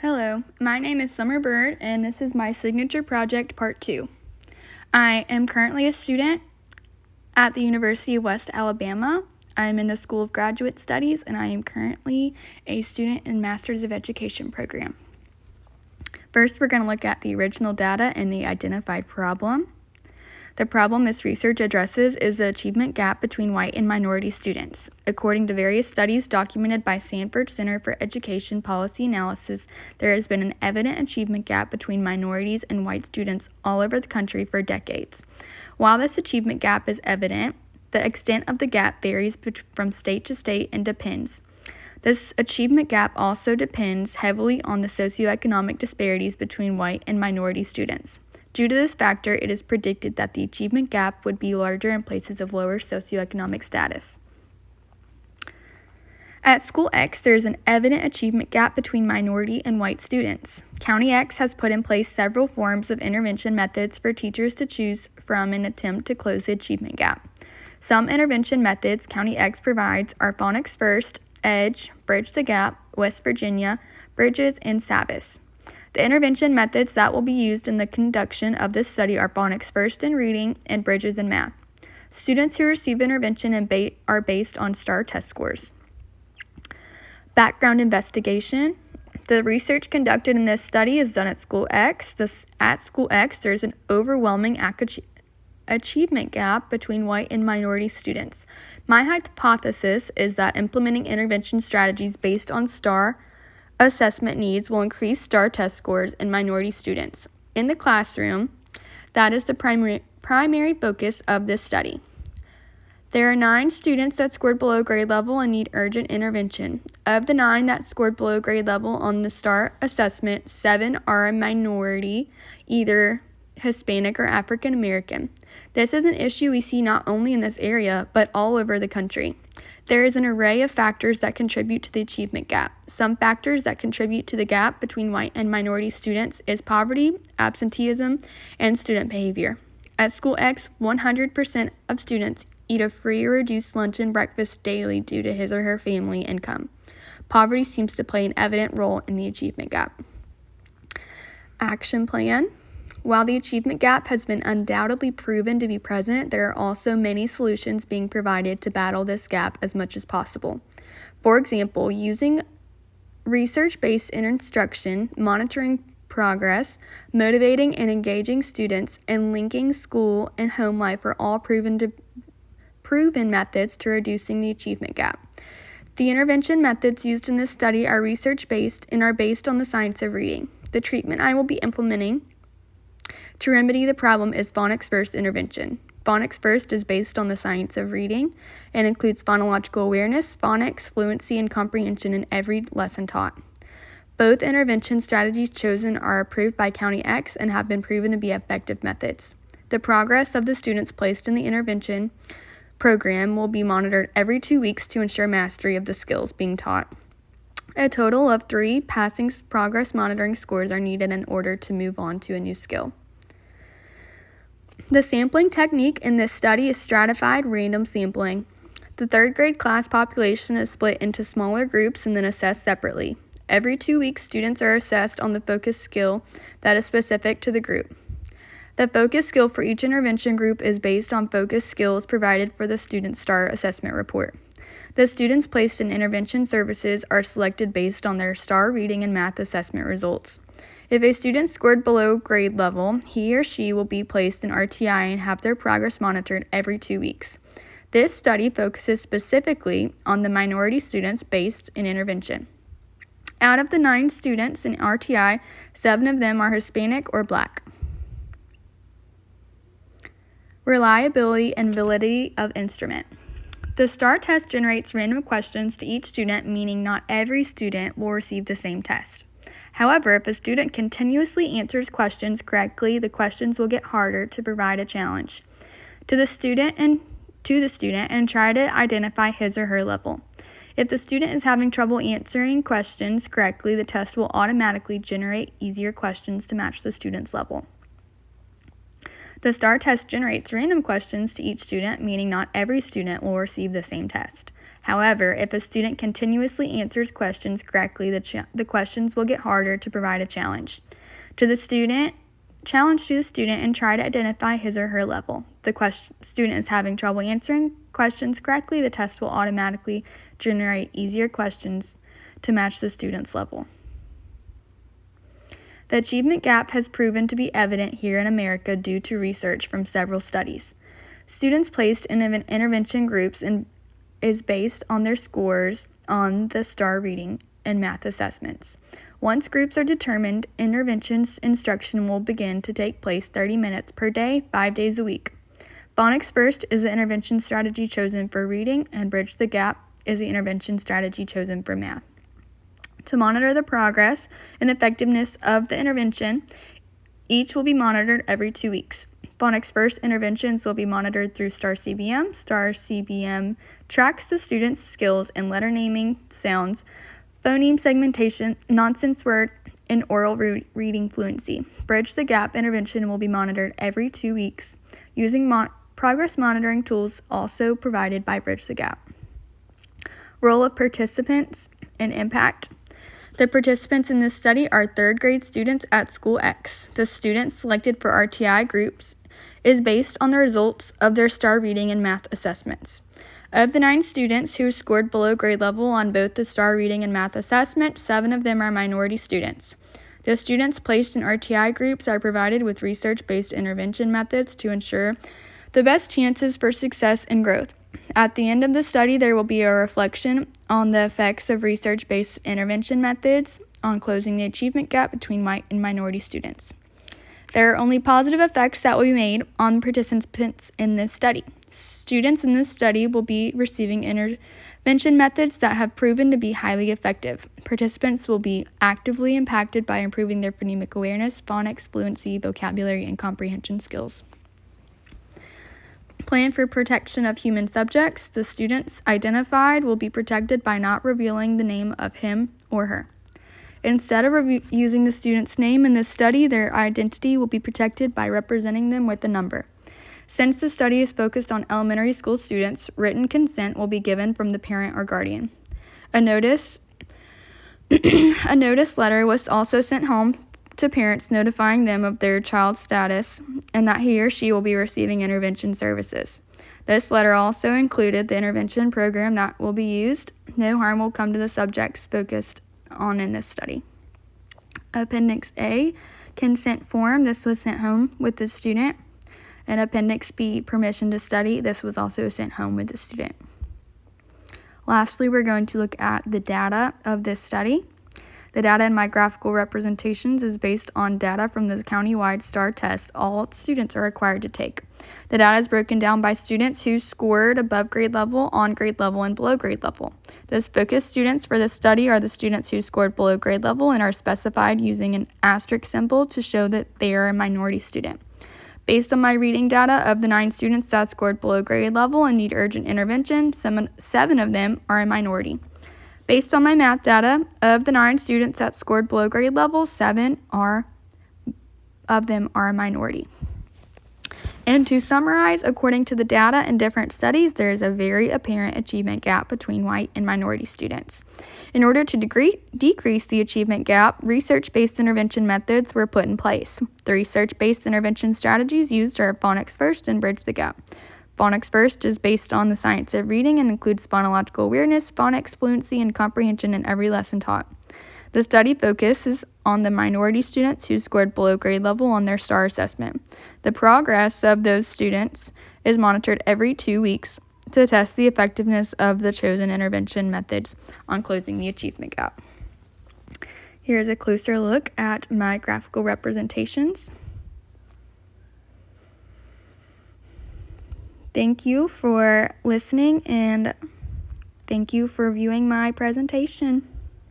Hello, my name is Summer Bird, and this is my signature project part 2. I am currently a student at the University of West Alabama. I am in the School of Graduate Studies, and I am currently a student in Masters of Education program. First, we're going to look at the original data and the identified problem. The problem this research addresses is the achievement gap between white and minority students. According to various studies documented by Sanford Center for Education Policy Analysis, there has been an evident achievement gap between minorities and white students all over the country for decades. While this achievement gap is evident, the extent of the gap varies from state to state and depends. This achievement gap also depends heavily on the socioeconomic disparities between white and minority students. Due to this factor, it is predicted that the achievement gap would be larger in places of lower socioeconomic status. At School X, there is an evident achievement gap between minority and white students. County X has put in place several forms of intervention methods for teachers to choose from in an attempt to close the achievement gap. Some intervention methods County X provides are Phonics First, EDGE, Bridge the Gap, West Virginia, Bridges, and SAVIS. The intervention methods that will be used in the conduction of this study are Phonics First in reading and Bridges in math. Students who receive intervention are based on STAR test scores. Background investigation. The research conducted in this study is done at School X. At School X, there's an overwhelming achievement gap between white and minority students. My hypothesis is that implementing intervention strategies based on STAR assessment needs will increase STAR test scores in minority students. In the classroom, that is the primary focus of this study. There are 9 students that scored below grade level and need urgent intervention. Of the 9 that scored below grade level on the STAR assessment, 7 are a minority, either Hispanic or African American. This is an issue we see not only in this area, but all over the country. There is an array of factors that contribute to the achievement gap. Some factors that contribute to the gap between white and minority students is poverty, absenteeism, and student behavior. At School X, 100% of students eat a free or reduced lunch and breakfast daily due to his or her family income. Poverty seems to play an evident role in the achievement gap. Action plan. While the achievement gap has been undoubtedly proven to be present, there are also many solutions being provided to battle this gap as much as possible. For example, using research-based instruction, monitoring progress, motivating and engaging students, and linking school and home life are all proven methods to reducing the achievement gap. The intervention methods used in this study are research-based and are based on the science of reading. The treatment I will be implementing to remedy the problem is Phonics First intervention. Phonics First is based on the science of reading and includes phonological awareness, phonics, fluency, and comprehension in every lesson taught. Both intervention strategies chosen are approved by County X and have been proven to be effective methods. The progress of the students placed in the intervention program will be monitored every 2 weeks to ensure mastery of the skills being taught. A total of 3 passing progress monitoring scores are needed in order to move on to a new skill. The sampling technique in this study is stratified random sampling. The 3rd grade class population is split into smaller groups and then assessed separately. Every 2 weeks, students are assessed on the focus skill that is specific to the group. The focus skill for each intervention group is based on focus skills provided for the student's STAR assessment report. The students placed in intervention services are selected based on their STAR reading and math assessment results. If a student scored below grade level, he or she will be placed in RTI and have their progress monitored every 2 weeks. This study focuses specifically on the minority students based in intervention. Out of the 9 students in RTI, 7 of them are Hispanic or Black. Reliability and validity of instrument. The STAR test generates random questions to each student, meaning not every student will receive the same test. However, if a student continuously answers questions correctly, the questions will get harder to provide a challenge to the student and try to identify his or her level. If the student is having trouble answering questions correctly, the test will automatically generate easier questions to match the student's level. The STAR test generates random questions to each student, meaning not every student will receive the same test. However, if a student continuously answers questions correctly, the questions will get harder to provide a challenge to the student and try to identify his or her level. If the student is having trouble answering questions correctly, the test will automatically generate easier questions to match the student's level. The achievement gap has proven to be evident here in America due to research from several studies. Students placed in intervention groups is based on their scores on the STAR reading and math assessments. Once groups are determined, interventions instruction will begin to take place 30 minutes per day, 5 days a week. Phonics First is the intervention strategy chosen for reading, and Bridge the Gap is the intervention strategy chosen for math. To monitor the progress and effectiveness of the intervention, each will be monitored every 2 weeks. Phonics First interventions will be monitored through STAR CBM. STAR CBM tracks the students' skills in letter naming, sounds, phoneme segmentation, nonsense word, and oral reading fluency. Bridge the Gap intervention will be monitored every 2 weeks using progress monitoring tools also provided by Bridge the Gap. Role of participants and impact. The participants in this study are third grade students at School X. The students selected for RTI groups is based on the results of their STAR reading and math assessments. Of the 9 students who scored below grade level on both the STAR reading and math assessment, 7 of them are minority students. The students placed in RTI groups are provided with research-based intervention methods to ensure the best chances for success and growth. At the end of the study, there will be a reflection on the effects of research-based intervention methods on closing the achievement gap between white and minority students. There are only positive effects that will be made on participants in this study. Students in this study will be receiving intervention methods that have proven to be highly effective. Participants will be actively impacted by improving their phonemic awareness, phonics, fluency, vocabulary, and comprehension skills. Plan for protection of human subjects. The students identified will be protected by not revealing the name of him or her. Instead of using the student's name in this study, their identity will be protected by representing them with a number. Since the study is focused on elementary school students, written consent will be given from the parent or guardian. A notice letter was also sent home to parents notifying them of their child's status and that he or she will be receiving intervention services. This letter also included the intervention program that will be used. No harm will come to the subjects focused on in this study. Appendix A, consent form. This was sent home with the student. And Appendix B, permission to study. This was also sent home with the student. Lastly, we're going to look at the data of this study. The data in my graphical representations is based on data from the county-wide STAR test all students are required to take. The data is broken down by students who scored above grade level, on grade level, and below grade level. Those focused students for this study are the students who scored below grade level and are specified using an asterisk symbol to show that they are a minority student. Based on my reading data, of the 9 students that scored below grade level and need urgent intervention, 7 of them are a minority. Based on my math data, of the 9 students that scored below grade level, 7 of them are a minority. And to summarize, according to the data in different studies, there is a very apparent achievement gap between white and minority students. In order to decrease the achievement gap, research-based intervention methods were put in place. The research-based intervention strategies used are Phonics First and Bridge the Gap. Phonics First is based on the science of reading and includes phonological awareness, phonics, fluency, and comprehension in every lesson taught. The study focuses on the minority students who scored below grade level on their STAR assessment. The progress of those students is monitored every 2 weeks to test the effectiveness of the chosen intervention methods on closing the achievement gap. Here's a closer look at my graphical representations. Thank you for listening and thank you for viewing my presentation.